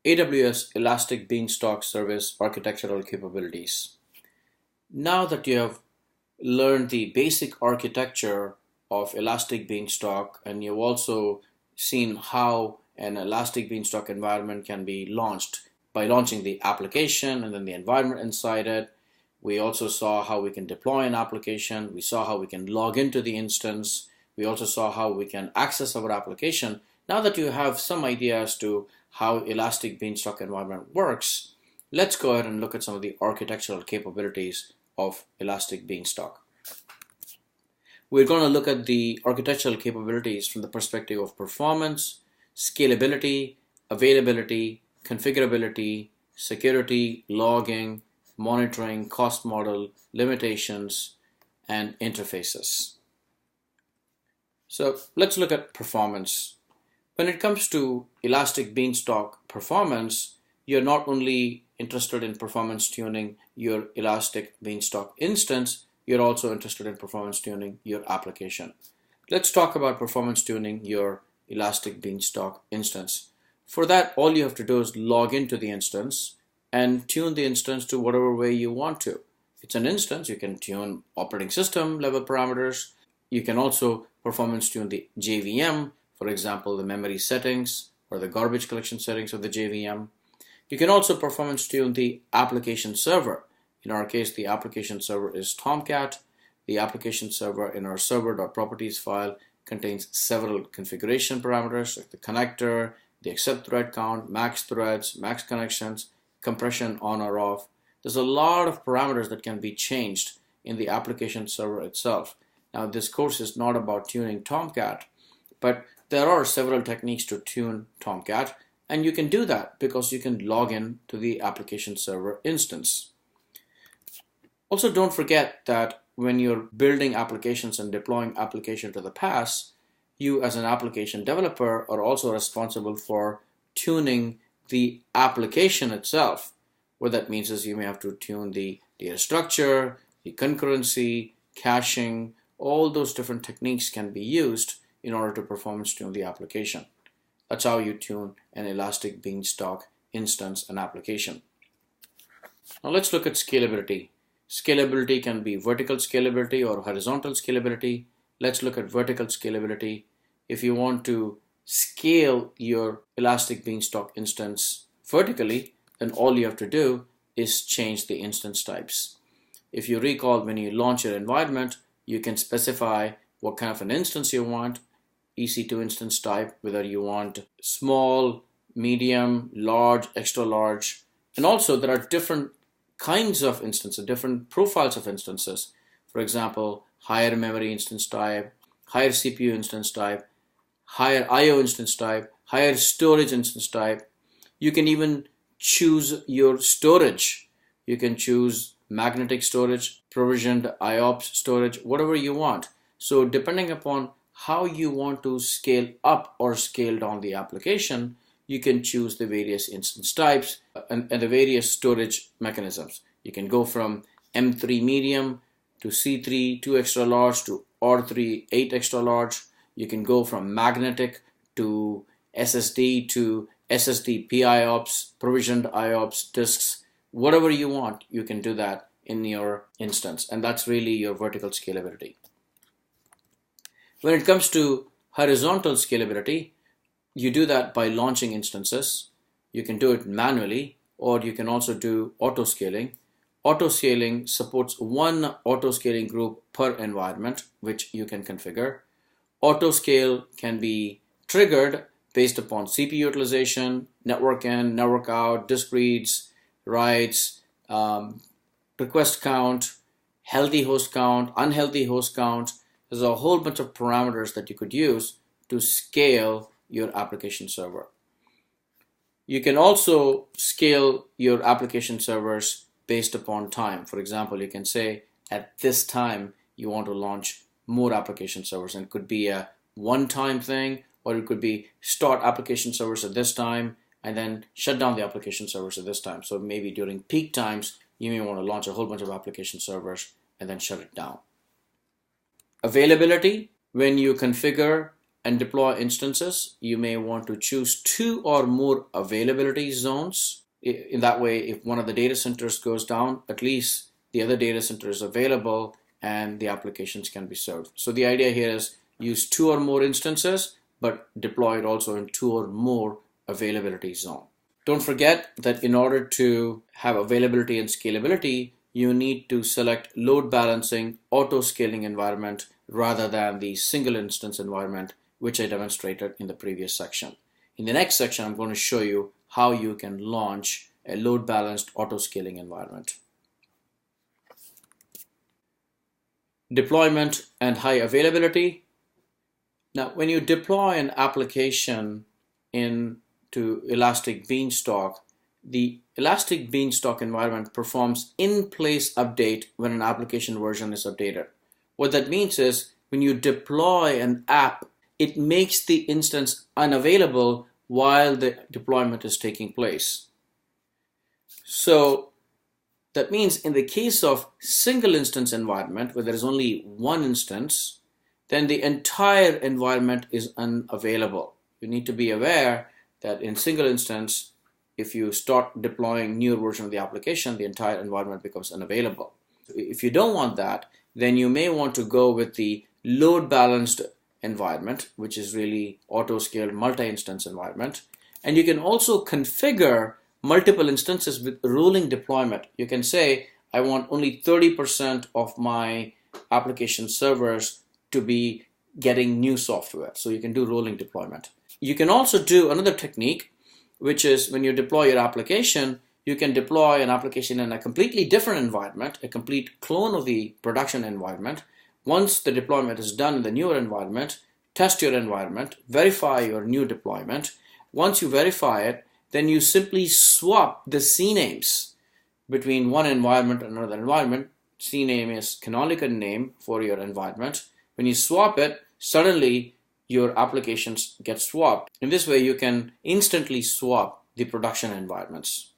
AWS Elastic Beanstalk Service architectural capabilities. Now that you have learned the basic architecture of Elastic Beanstalk and you've also seen how an Elastic Beanstalk environment can be launched by launching the application and then the environment inside it. We also saw how we can deploy an application. We saw how we can log into the instance. We also saw how we can access our application. Now that you have some idea as to how Elastic Beanstalk environment works, let's go ahead and look at some of the architectural capabilities of Elastic Beanstalk. We're going to look at the architectural capabilities from the perspective of performance, scalability, availability, configurability, security, logging, monitoring, cost model, limitations, and interfaces. So let's look at performance. When it comes to Elastic Beanstalk performance, you're not only interested in performance tuning your Elastic Beanstalk instance, you're also interested in performance tuning your application. Let's talk about performance tuning your Elastic Beanstalk instance. For that, all you have to do is log into the instance and tune the instance to whatever way you want to. It's an instance, you can tune operating system level parameters. You can also performance tune the JVM, for example, the memory settings or the garbage collection settings of the JVM. You can also performance tune the application server. In our case, the application server is Tomcat. The application server in our server.properties file contains several configuration parameters like the connector, the accept thread count, max threads, max connections, compression on or off. There's a lot of parameters that can be changed in the application server itself. Now, this course is not about tuning Tomcat, but there are several techniques to tune Tomcat, and you can do that because you can log in to the application server instance. Also, don't forget that when you're building applications and deploying application to the PaaS, you as an application developer are also responsible for tuning the application itself. What that means is you may have to tune the data structure, the concurrency, caching, all those different techniques can be used in order to performance tune the application. That's how you tune an Elastic Beanstalk instance and application. Now let's look at scalability. Scalability can be vertical scalability or horizontal scalability. Let's look at vertical scalability. If you want to scale your Elastic Beanstalk instance vertically, then all you have to do is change the instance types. If you recall, when you launch your environment, you can specify what kind of an instance you want, EC2 instance type, whether you want small, medium, large, extra large, and also there are different kinds of instances, different profiles of instances. For example, higher memory instance type, higher CPU instance type, higher IO instance type, higher storage instance type. You can even choose your storage. You can choose magnetic storage, provisioned IOPS storage, whatever you want. So depending upon how you want to scale up or scale down the application, you can choose the various instance types and the various storage mechanisms. You can go from M3 medium to C3 2 extra large to R3 8 extra large. You can go from magnetic to SSD to SSD PIOPS, provisioned IOPS disks, whatever you want, you can do that in your instance. And that's really your vertical scalability. When it comes to horizontal scalability, you do that by launching instances. You can do it manually, or you can also do auto scaling. Auto scaling supports one auto scaling group per environment, which you can configure. Auto scale can be triggered based upon CPU utilization, network in, network out, disk reads, writes, request count, healthy host count, unhealthy host count. There's a whole bunch of parameters that you could use to scale your application server. You can also scale your application servers based upon time. For example, you can say at this time you want to launch more application servers, and it could be a one-time thing, or it could be start application servers at this time and then shut down the application servers at this time. So maybe during peak times, you may want to launch a whole bunch of application servers and then shut it down. Availability, when you configure and deploy instances, you may want to choose 2 or more availability zones. In that way, if one of the data centers goes down, at least the other data center is available and the applications can be served. So the idea here is use 2 or more instances, but deploy it also in 2 or more availability zone. Don't forget that in order to have availability and scalability, you need to select load balancing auto scaling environment rather than the single instance environment, which I demonstrated in the previous section. In the next section, I'm going to show you how you can launch a load balanced auto scaling environment. Deployment and high availability. Now, when you deploy an application into Elastic Beanstalk, the Elastic Beanstalk environment performs in-place update when an application version is updated. What that means is when you deploy an app, it makes the instance unavailable while the deployment is taking place. So that means in the case of single instance environment where there is only one instance, then the entire environment is unavailable. You need to be aware that in single instance, if you start deploying newer version of the application, the entire environment becomes unavailable. If you don't want that, then you may want to go with the load balanced environment, which is really auto-scaled multi-instance environment. And you can also configure multiple instances with rolling deployment. You can say, I want only 30% of my application servers to be getting new software. So you can do rolling deployment. You can also do another technique, which is when you deploy your application, you can deploy an application in a completely different environment, a complete clone of the production environment. Once the deployment is done in the newer environment, test your environment, verify your new deployment. Once you verify it, then you simply swap the CNAMEs between one environment and another environment. CNAME is canonical name for your environment. When you swap it, suddenly your applications get swapped. In this way, you can instantly swap the production environments.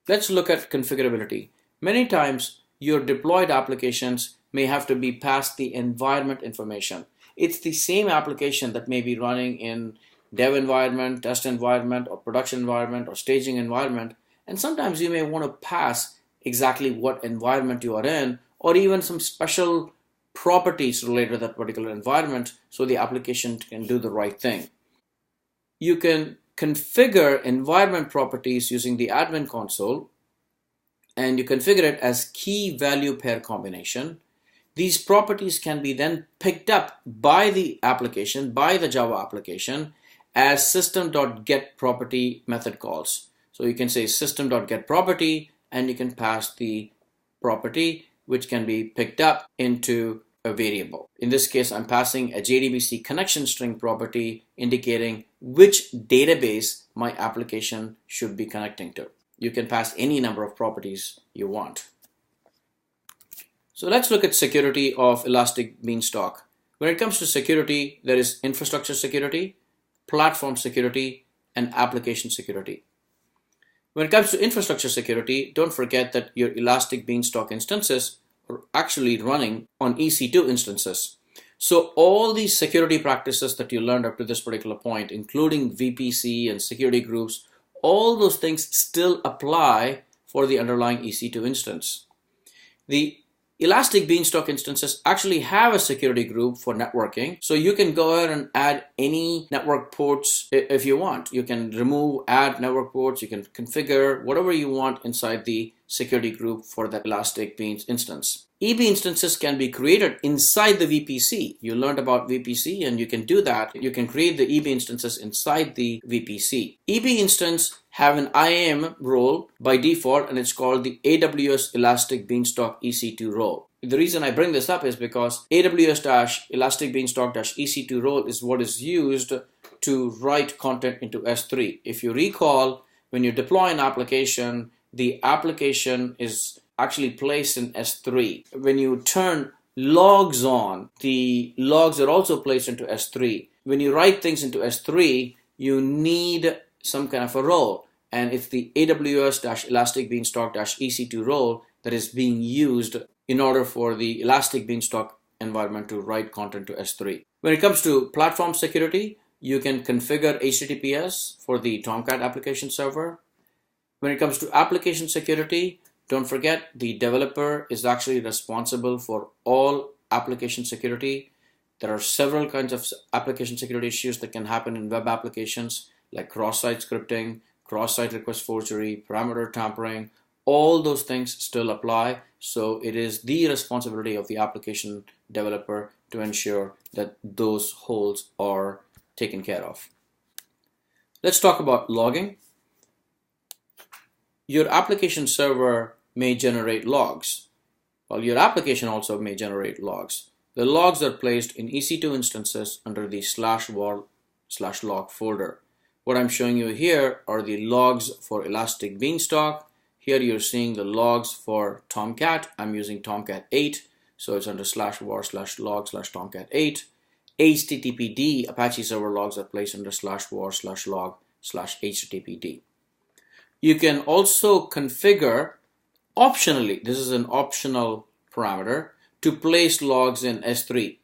Let's look at configurability. Many times, your deployed applications may have to be passed the environment information. It's the same application that may be running in dev environment, test environment, or production environment, or staging environment. And sometimes you may want to pass exactly what environment you are in, or even some special properties related to that particular environment so the application can do the right thing. You can configure environment properties using the admin console, and you configure it as key value pair combination. These properties can be then picked up by the application, by the Java application, as system.getProperty method calls. So you can say system.getProperty, and you can pass the property which can be picked up into a variable. In this case, I'm passing a JDBC connection string property indicating which database my application should be connecting to. You can pass any number of properties you want. So let's look at security of Elastic Beanstalk. When it comes to security, there is infrastructure security, platform security, and application security. When it comes to infrastructure security, don't forget that your Elastic Beanstalk instances are actually running on EC2 instances. So all these security practices that you learned up to this particular point, including VPC and security groups, all those things still apply for the underlying EC2 instance. The Elastic Beanstalk instances actually have a security group for networking. So you can go ahead and add any network ports if you want. You can remove, add network ports. You can configure whatever you want inside the security group for the Elastic Beans instance. EB instances can be created inside the VPC. You learned about VPC and you can do that. You can create the EB instances inside the VPC. EB instance have an IAM role by default, and it's called the AWS Elastic Beanstalk EC2 role. The reason I bring this up is because AWS-Elastic Beanstalk-EC2 role is what is used to write content into S3. If you recall, when you deploy an application, the application is actually placed in S3. When you turn logs on, the logs are also placed into S3. When you write things into S3, you need some kind of a role, and it's the AWS-Elastic Beanstalk-EC2 role that is being used in order for the Elastic Beanstalk environment to write content to S3. When it comes to platform security, you can configure HTTPS for the Tomcat application server. When it comes to application security, don't forget the developer is actually responsible for all application security. There are several kinds of application security issues that can happen in web applications like cross-site scripting, cross-site request forgery, parameter tampering. All those things still apply. So it is the responsibility of the application developer to ensure that those holes are taken care of. Let's talk about logging. Your application server may generate logs, while your application also may generate logs. The logs are placed in EC2 instances under the /var/log folder. What I'm showing you here are the logs for Elastic Beanstalk. Here you're seeing the logs for Tomcat. I'm using Tomcat 8, so it's under /var/log/tomcat8. HTTPD Apache server logs are placed under /var/log/httpd. You can also configure optionally, this is an optional parameter, to place logs in S3.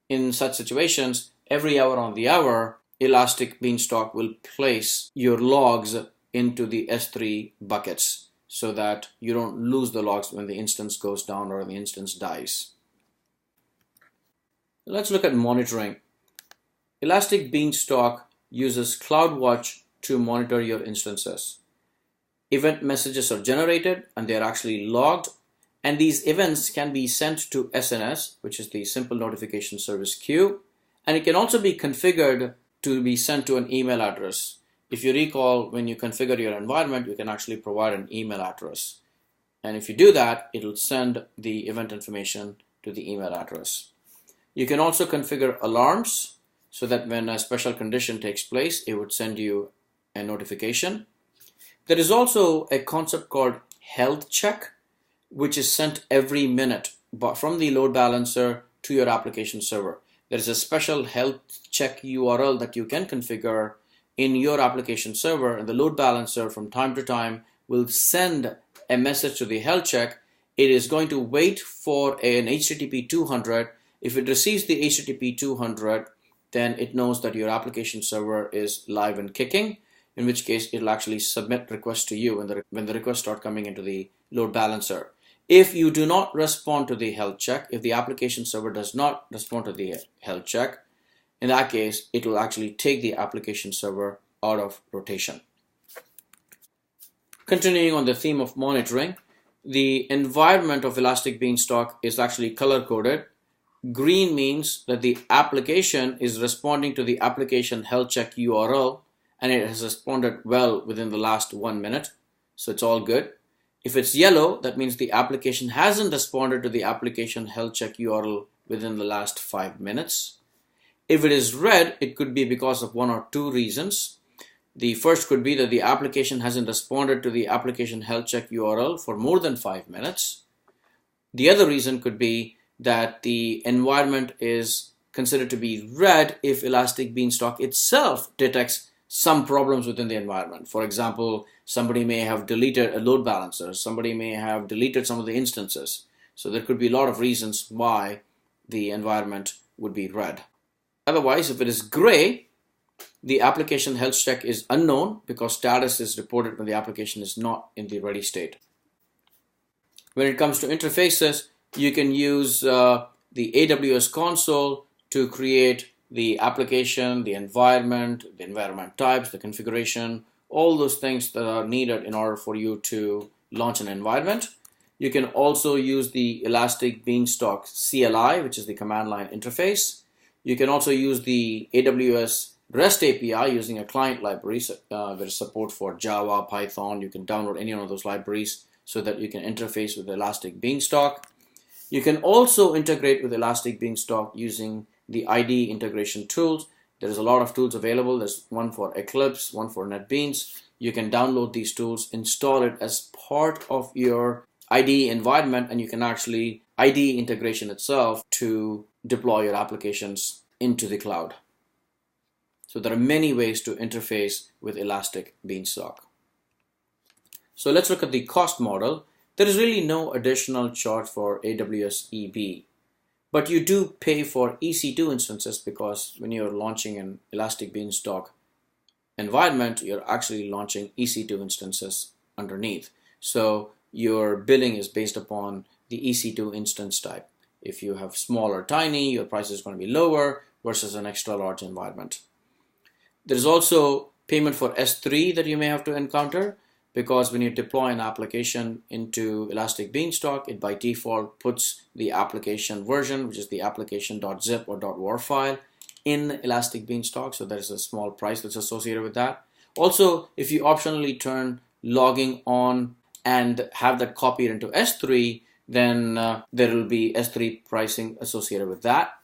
In such situations, every hour on the hour, Elastic Beanstalk will place your logs into the S3 buckets so that you don't lose the logs when the instance goes down or the instance dies. Let's look at monitoring. Elastic Beanstalk uses CloudWatch to monitor your instances. Event messages are generated and they are actually logged, and these events can be sent to SNS, which is the Simple Notification Service queue, and it can also be configured to be sent to an email address. If you recall, when you configure your environment, you can actually provide an email address. And if you do that, it'll send the event information to the email address. You can also configure alarms so that when a special condition takes place, it would send you a notification. There is also a concept called health check, which is sent every minute from the load balancer to your application server. There is a special health check URL that you can configure in your application server, and the load balancer from time to time will send a message to the health check. It is going to wait for an HTTP 200. If it receives the HTTP 200, then it knows that your application server is live and kicking, in which case it'll actually submit requests to you when the requests start coming into the load balancer. If you do not respond to the health check, if the application server does not respond to the health check, in that case, it will actually take the application server out of rotation. Continuing on the theme of monitoring, the environment of Elastic Beanstalk is actually color-coded. Green means that the application is responding to the application health check URL, and it has responded well within the last 1 minute, so it's all good. If it's yellow, that means the application hasn't responded to the application health check URL within the last 5 minutes. If it is red, it could be because of one or two reasons. The first could be that the application hasn't responded to the application health check URL for more than 5 minutes. The other reason could be that the environment is considered to be red if Elastic Beanstalk itself detects some problems within the environment. For example, somebody may have deleted a load balancer, somebody may have deleted some of the instances. So there could be a lot of reasons why the environment would be red. Otherwise, if it is gray, the application health check is unknown because status is reported when the application is not in the ready state. When it comes to interfaces, you can use the AWS console to create the application, the environment types, the configuration, all those things that are needed in order for you to launch an environment. You can also use the Elastic Beanstalk CLI, which is the command line interface. You can also use the AWS REST API using a client library. There is support for Java, Python. You can download any one of those libraries so that you can interface with Elastic Beanstalk. You can also integrate with Elastic Beanstalk using the IDE integration tools. There's a lot of tools available. There's one for Eclipse, one for NetBeans. You can download these tools, install it as part of your IDE environment, and you can actually IDE integration itself to deploy your applications into the cloud. So there are many ways to interface with Elastic Beanstalk. So let's look at the cost model. There is really no additional charge for AWS EB. But you do pay for EC2 instances because when you're launching an Elastic Beanstalk environment, you're actually launching EC2 instances underneath. So your billing is based upon the EC2 instance type. If you have small or tiny, your price is going to be lower versus an extra large environment. There's also payment for S3 that you may have to encounter, because when you deploy an application into Elastic Beanstalk, it by default puts the application version, which is the application.zip or .war file, in Elastic Beanstalk. So there's a small price that's associated with that. Also, if you optionally turn logging on and have that copied into S3, then there will be S3 pricing associated with that.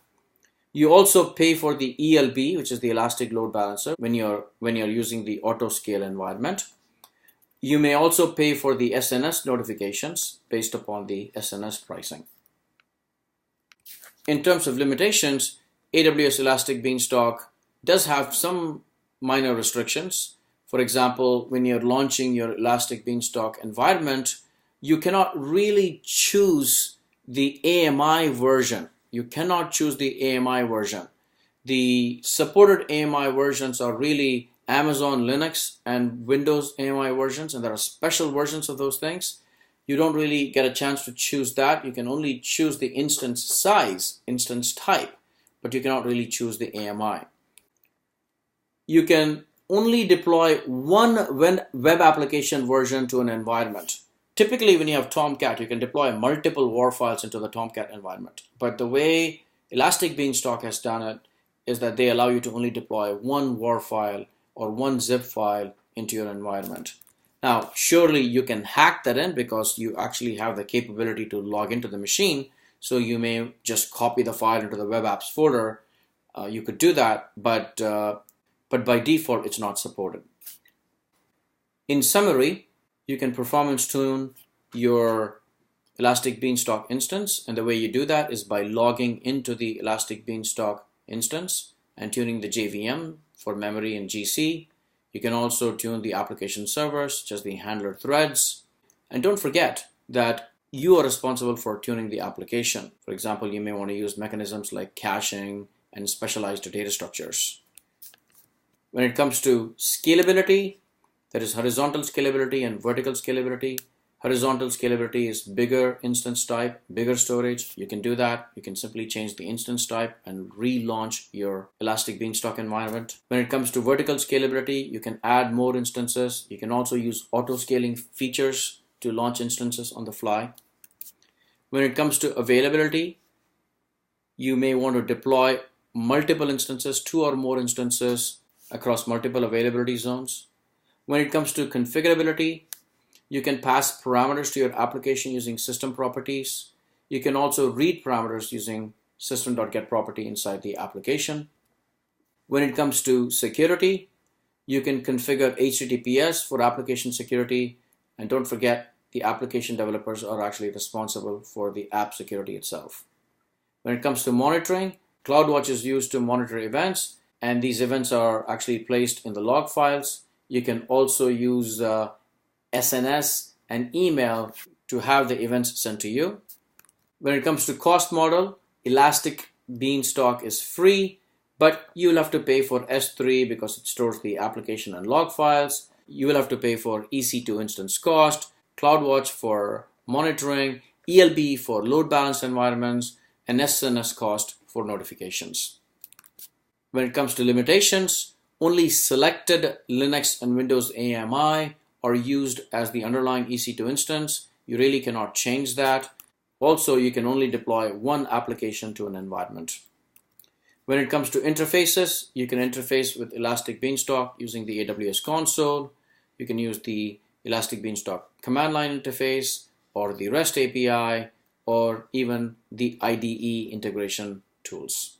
You also pay for the ELB, which is the Elastic Load Balancer, when you're using the auto scale environment. You may also pay for the SNS notifications based upon the SNS pricing. In terms of limitations, AWS Elastic Beanstalk does have some minor restrictions. For example, when you're launching your Elastic Beanstalk environment, you cannot really choose the AMI version. You cannot choose the AMI version. The supported AMI versions are really Amazon Linux and Windows AMI versions, and there are special versions of those things. You don't really get a chance to choose that. You can only choose the instance size, instance type, but you cannot really choose the AMI. You can only deploy one web application version to an environment. Typically, when you have Tomcat, you can deploy multiple WAR files into the Tomcat environment. But the way Elastic Beanstalk has done it is that they allow you to only deploy one WAR file or one zip file into your environment. Now, surely you can hack that in because you actually have the capability to log into the machine. So you may just copy the file into the web apps folder. You could do that, but by default, it's not supported. In summary, you can performance tune your Elastic Beanstalk instance, and the way you do that is by logging into the Elastic Beanstalk instance and tuning the JVM for memory and GC. You can also tune the application servers, such as the handler threads. And don't forget that you are responsible for tuning the application. For example, you may want to use mechanisms like caching and specialized data structures. When it comes to scalability, there is horizontal scalability and vertical scalability. Horizontal scalability is bigger instance type, bigger storage. You can do that. You can simply change the instance type and relaunch your Elastic Beanstalk environment. When it comes to vertical scalability, you can add more instances. You can also use auto scaling features to launch instances on the fly. When it comes to availability, you may want to deploy multiple instances, 2 or more instances across multiple availability zones. When it comes to configurability, you can pass parameters to your application using system properties. You can also read parameters using system.getProperty inside the application. When it comes to security, you can configure HTTPS for application security. And don't forget, the application developers are actually responsible for the app security itself. When it comes to monitoring, CloudWatch is used to monitor events, and these events are actually placed in the log files. You can also use SNS and email to have the events sent to you. When it comes to cost model, Elastic Beanstalk is free, but you'll have to pay for S3 because it stores the application and log files. You will have to pay for EC2 instance cost, CloudWatch for monitoring, ELB for load balanced environments, and SNS cost for notifications. When it comes to limitations, only selected Linux and Windows AMI are used as the underlying EC2 instance. You really cannot change that. Also, you can only deploy one application to an environment. When it comes to interfaces, you can interface with Elastic Beanstalk using the AWS console. You can use the Elastic Beanstalk command line interface or the REST API or even the IDE integration tools.